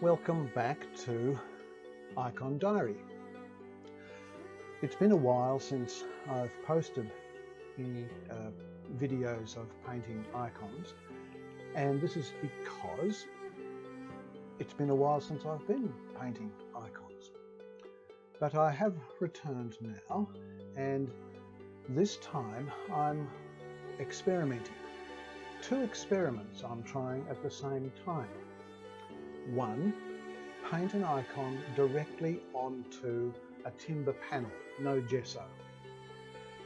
Welcome back to Icon Diary. It's been a while since I've posted any videos of painting icons, and this is because it's been a while since I've been painting icons. But I have returned now, and this time I'm experimenting. Two experiments I'm trying at the same time. One, paint an icon directly onto a timber panel, no gesso.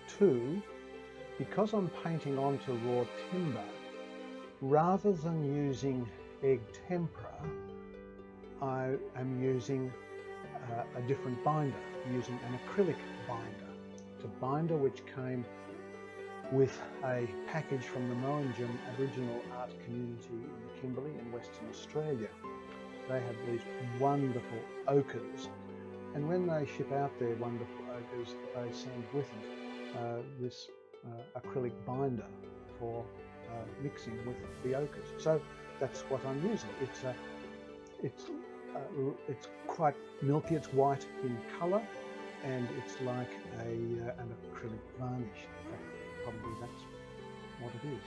Two, because I'm painting onto raw timber, rather than using egg tempera, I am using a different binder, using an acrylic binder. It's a binder which came with a package from the Mandilion Aboriginal Art Community in the Kimberley in Western Australia. They have these wonderful ochres, and when they ship out their wonderful ochres, they send with it this acrylic binder for mixing with the ochres. So that's what I'm using. It's quite milky. It's white in colour, and it's like an acrylic varnish. In fact, probably that's what it is.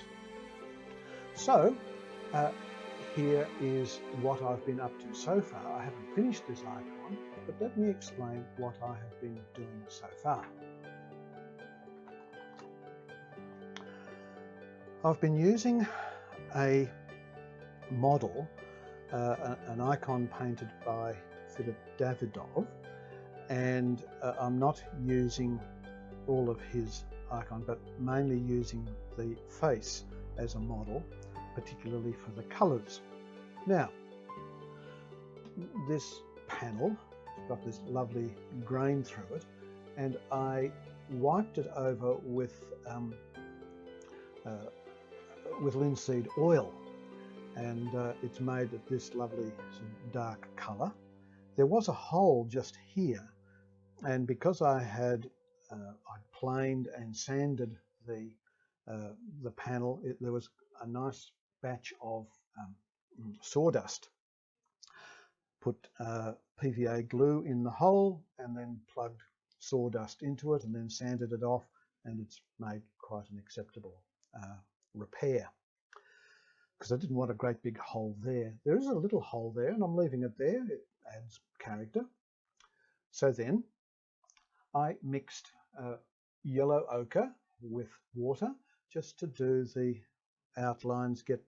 So here is what I've been up to so far. I haven't finished this icon, but let me explain what I have been doing so far. I've been using a model, an icon painted by Philip Davidov, and I'm not using all of his icon, but mainly using the face as a model, particularly for the colours. Now, this panel has got this lovely grain through it, and I wiped it over with linseed oil, and it's made this lovely sort of dark colour. There was a hole just here, and because I had planed and sanded the panel, there was a nice batch of sawdust. Put PVA glue in the hole and then plugged sawdust into it and then sanded it off, and it's made quite an acceptable repair, because I didn't want a great big hole there. There is a little hole there, and I'm leaving it there. It adds character. So then I mixed yellow ochre with water just to do the outlines, get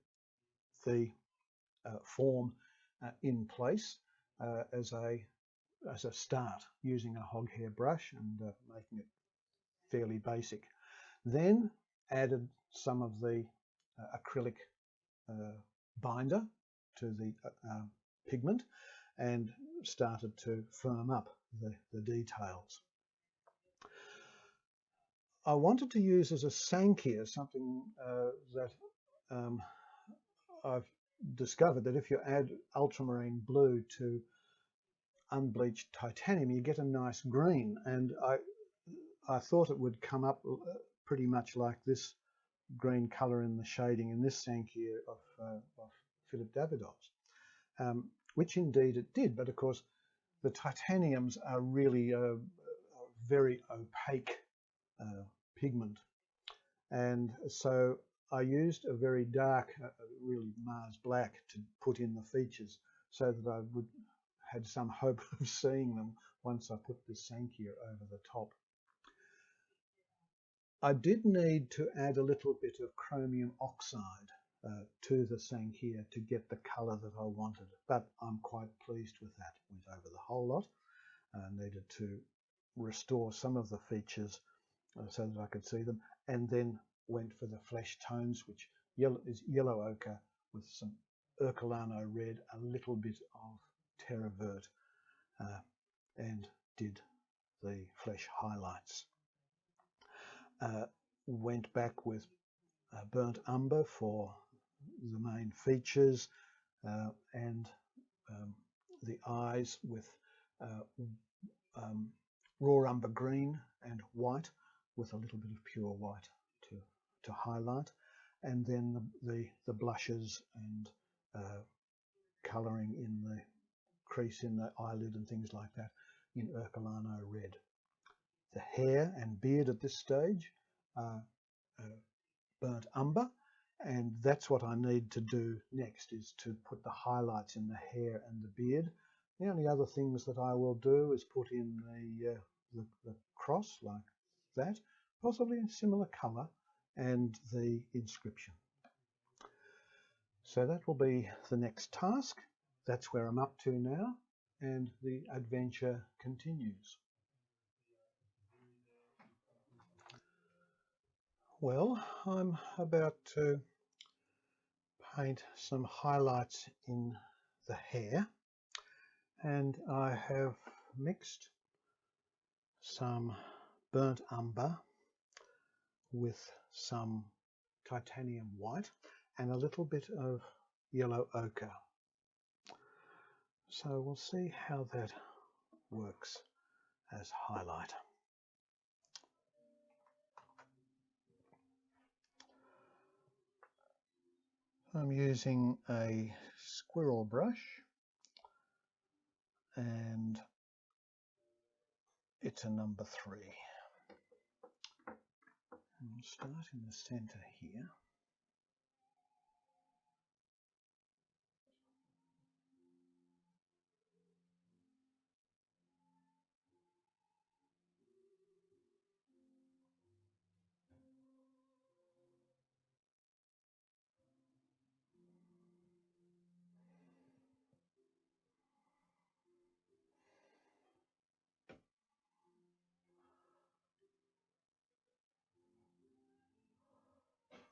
the form in place as a start, using a hog hair brush and making it fairly basic. Then added some of the acrylic binder to the pigment and started to firm up the details. I wanted to use as a sankia something that I've discovered, that if you add ultramarine blue to unbleached titanium, you get a nice green, and I thought it would come up pretty much like this green colour in the shading in this sankia of Philip Davidov's, which indeed it did. But of course, the titaniums are really a very opaque pigment, and so I used a very dark, really Mars black, to put in the features, so that I had some hope of seeing them once I put this sankia over the top. I did need to add a little bit of chromium oxide to the sankia to get the colour that I wanted, but I'm quite pleased with that. Went over the whole lot. Needed to restore some of the features so that I could see them, and then went for the flesh tones, which is yellow ochre with some Ercolano red, a little bit of terra vert, and did the flesh highlights. Went back with burnt umber for the main features, and the eyes with raw umber green and white, with a little bit of pure white to highlight, and then the blushes and colouring in crease in the eyelid and things like that in Ercolano Red. The hair and beard at this stage are burnt umber, and that's what I need to do next, is to put the highlights in the hair and the beard. The only other things that I will do is put in the cross like that, possibly in similar colour, and the inscription. So that will be the next task. That's where I'm up to now, and the adventure continues. Well, I'm about to paint some highlights in the hair, and I have mixed some burnt umber with some titanium white and a little bit of yellow ochre. So we'll see how that works as highlight. I'm using a squirrel brush, and it's a number 3. And we'll start in the center here.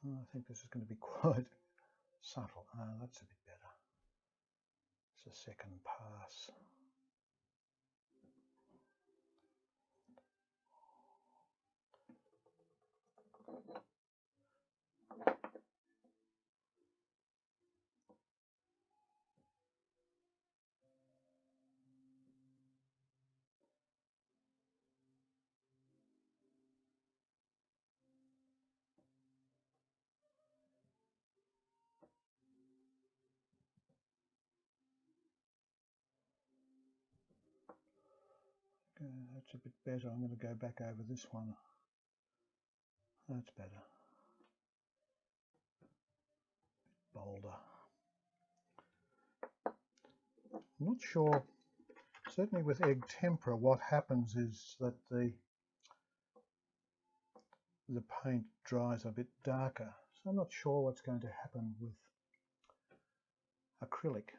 I think this is going to be quite subtle. That's a bit better. It's a second pass. That's a bit better. I'm going to go back over this one. That's better. Bolder. I'm not sure, certainly with egg tempera, what happens is that the paint dries a bit darker. So I'm not sure what's going to happen with acrylic.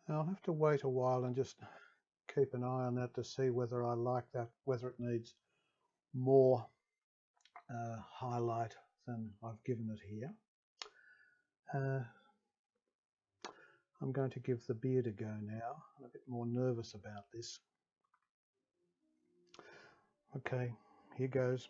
Now I'll have to wait a while and just keep an eye on that to see whether I like that, whether it needs more highlight than I've given it here. I'm going to give the beard a go now. I'm a bit more nervous about this. Okay, here goes.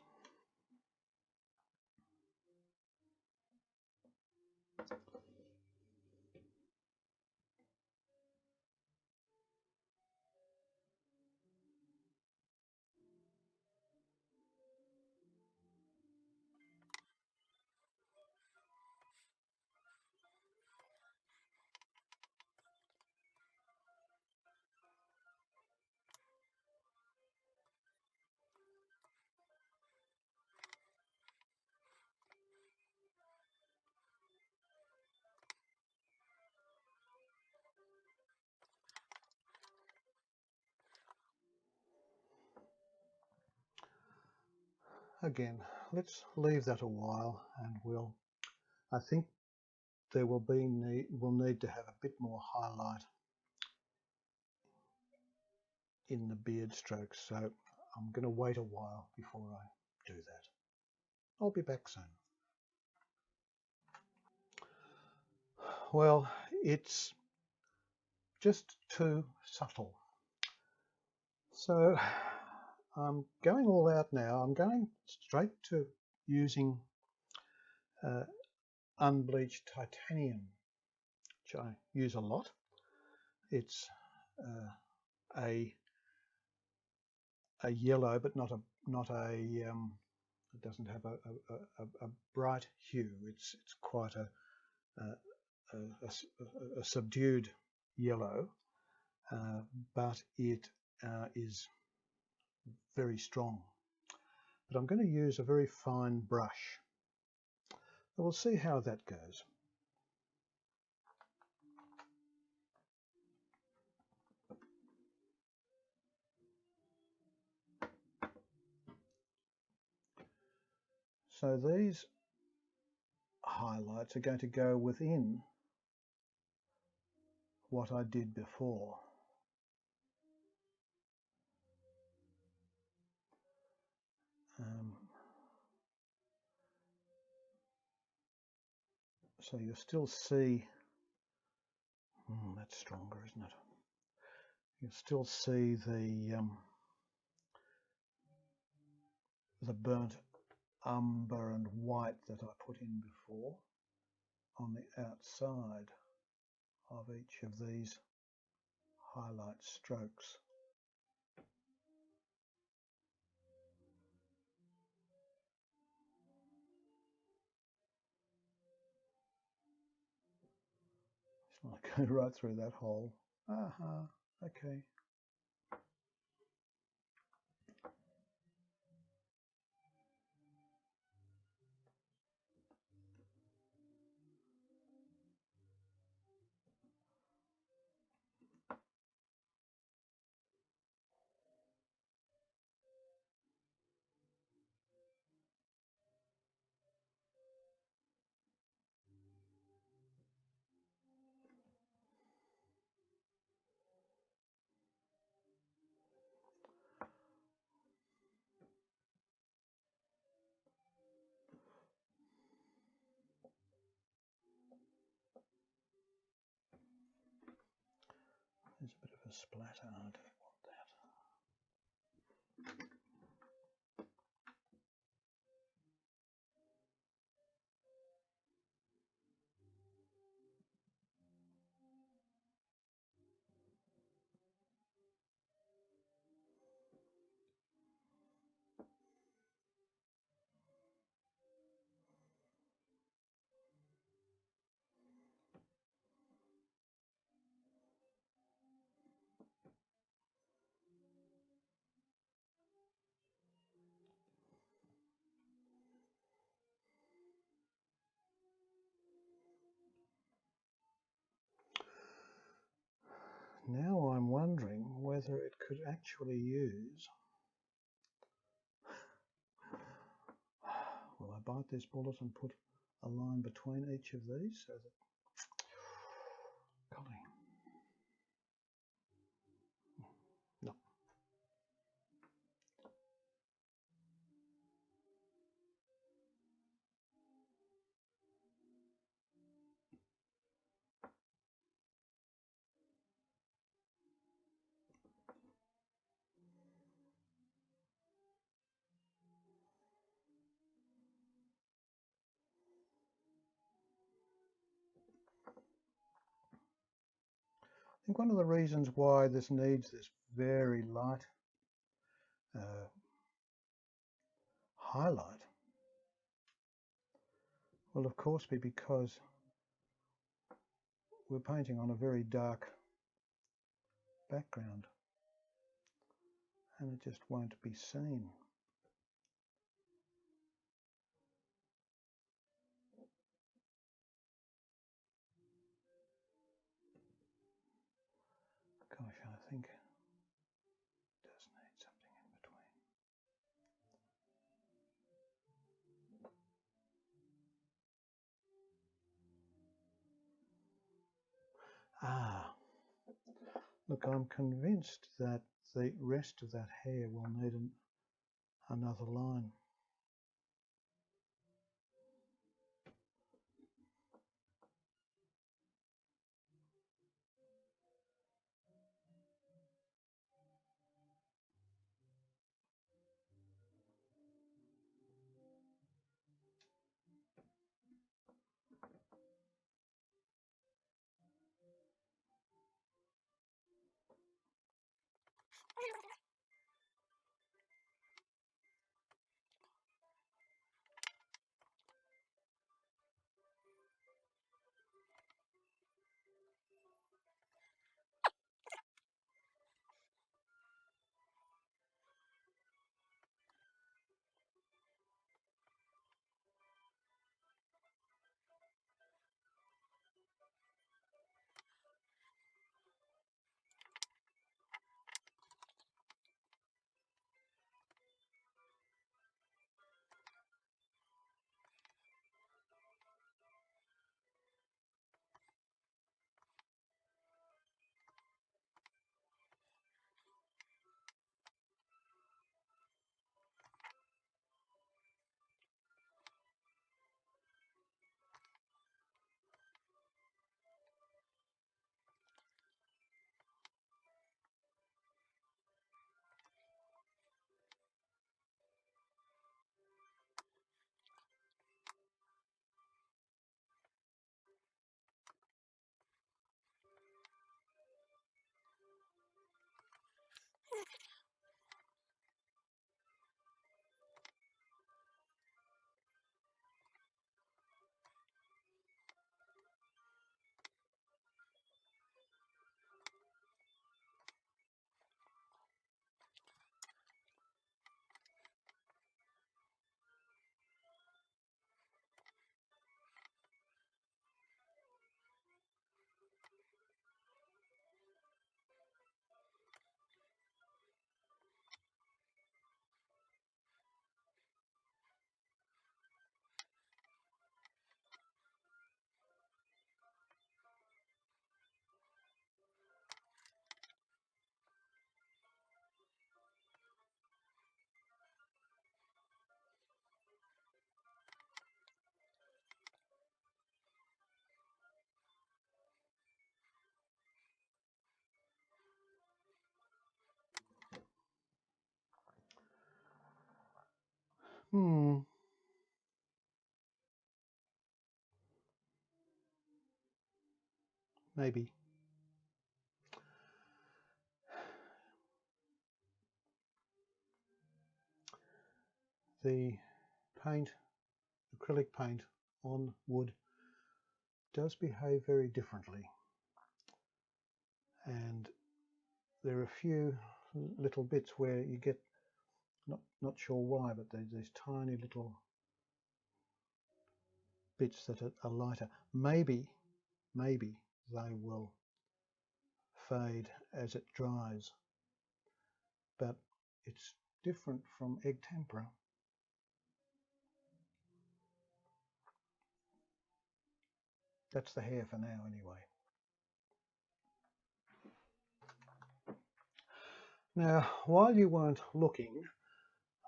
Again, let's leave that a while, and I think we'll need to have a bit more highlight in the beard strokes, so I'm going to wait a while before I do that. I'll be back soon. Well, it's just too subtle. So I'm going all out now. I'm going straight to using unbleached titanium, which I use a lot. It's a yellow, but not a it doesn't have a bright hue. It's quite a subdued yellow, but it is very strong. But I'm going to use a very fine brush. And we'll see how that goes. So these highlights are going to go within what I did before. So you'll still see, that's stronger, isn't it? You'll still see the burnt umber and white that I put in before on the outside of each of these highlight strokes. It's not going right through that hole. Okay. There's a bit of a splatter. I don't want that. Now I'm wondering whether it could actually use... Will I bite this bullet and put a line between each of these so that... Golly. No. I think one of the reasons why this needs this very light highlight will of course be because we're painting on a very dark background and it just won't be seen. Gosh, I think it does need something in between. Ah, look, I'm convinced that the rest of that hair will need another line. Maybe. The paint, acrylic paint on wood does behave very differently, and there are a few little bits where you get not sure why, but there's these tiny little bits that are lighter. Maybe they will fade as it dries, but it's different from egg tempera. That's the hair for now anyway. Now, while you weren't looking,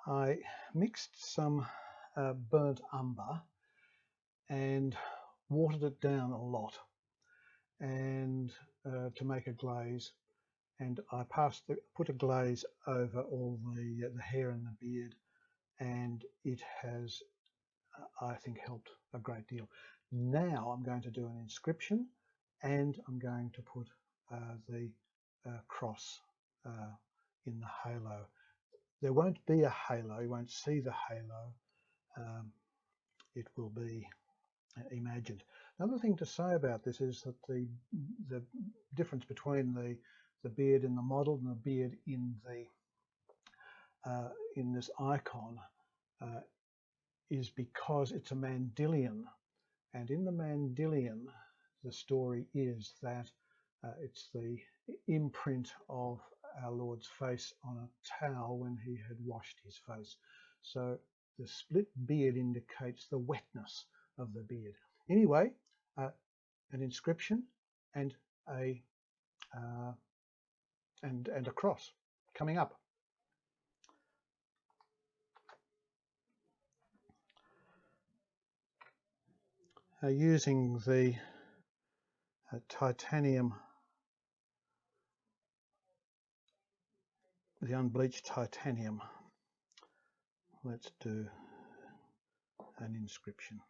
I mixed some burnt umber and watered it down a lot, and to make a glaze, and I put a glaze over all the hair and the beard, and it has I think helped a great deal. Now I'm going to do an inscription, and I'm going to put the cross in the halo. There won't be a halo, you won't see the halo, it will be imagined. Another thing to say about this is that the difference between the beard in the model and the beard in this icon is because it's a Mandilion, and in the Mandilion the story is that it's the imprint of our Lord's face on a towel when he had washed his face. So the split beard indicates the wetness of the beard. Anyway, an inscription and and a cross coming up. Using the titanium, the unbleached titanium, let's do an inscription.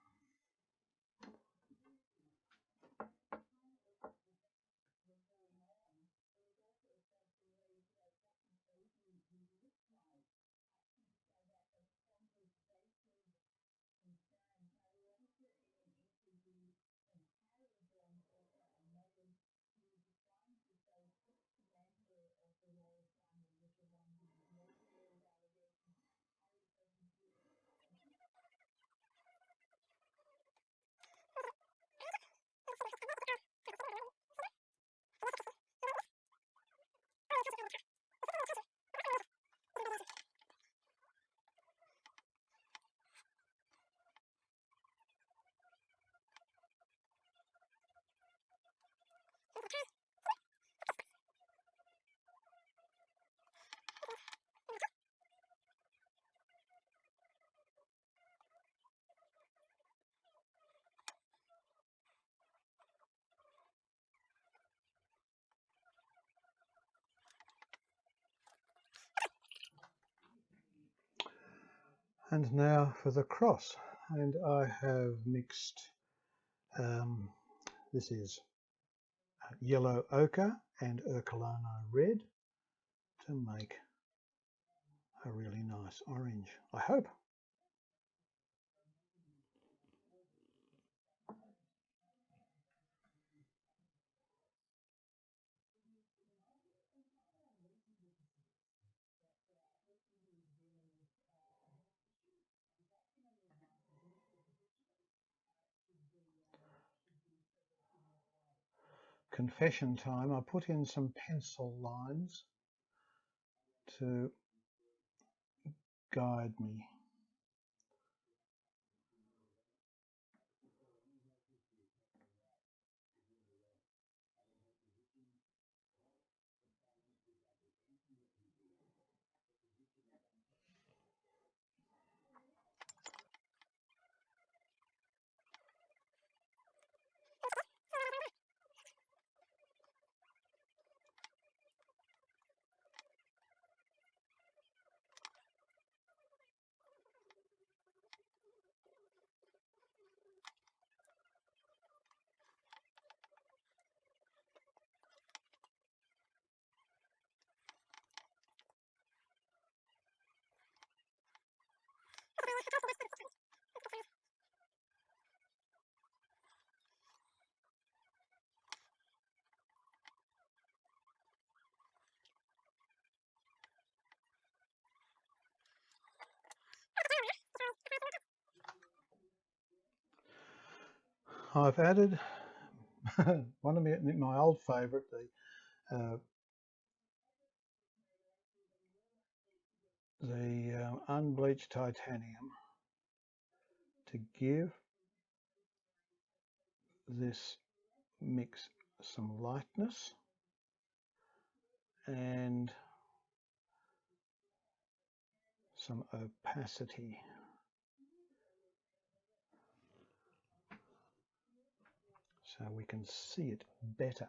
And now for the cross, and I have mixed, this is yellow ochre and Ercolano red to make a really nice orange, I hope. Confession time, I put in some pencil lines to guide me. I've added one of my old favourite, the unbleached titanium, to give this mix some lightness and some opacity. So we can see it better.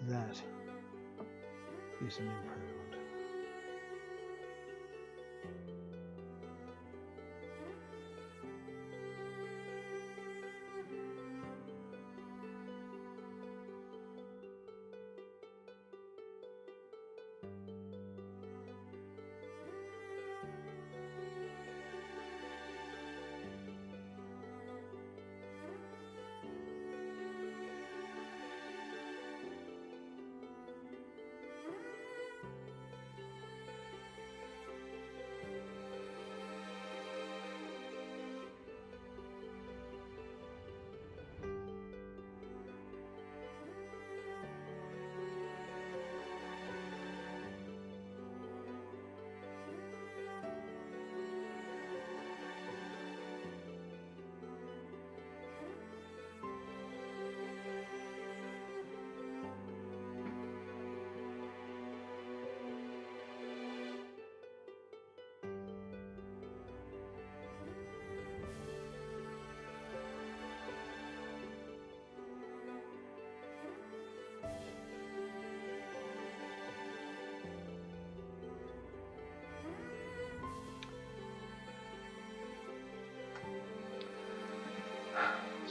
That is an improvement.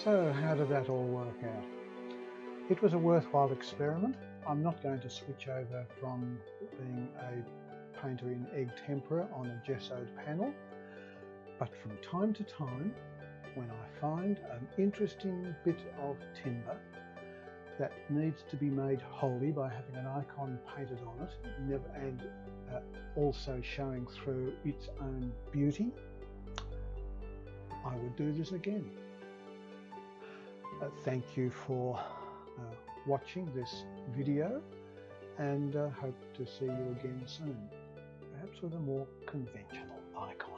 So how did that all work out? It was a worthwhile experiment. I'm not going to switch over from being a painter in egg tempera on a gessoed panel, but from time to time, when I find an interesting bit of timber that needs to be made holy by having an icon painted on it, and also showing through its own beauty, I would do this again. Thank you for watching this video, and hope to see you again soon, perhaps with a more conventional icon.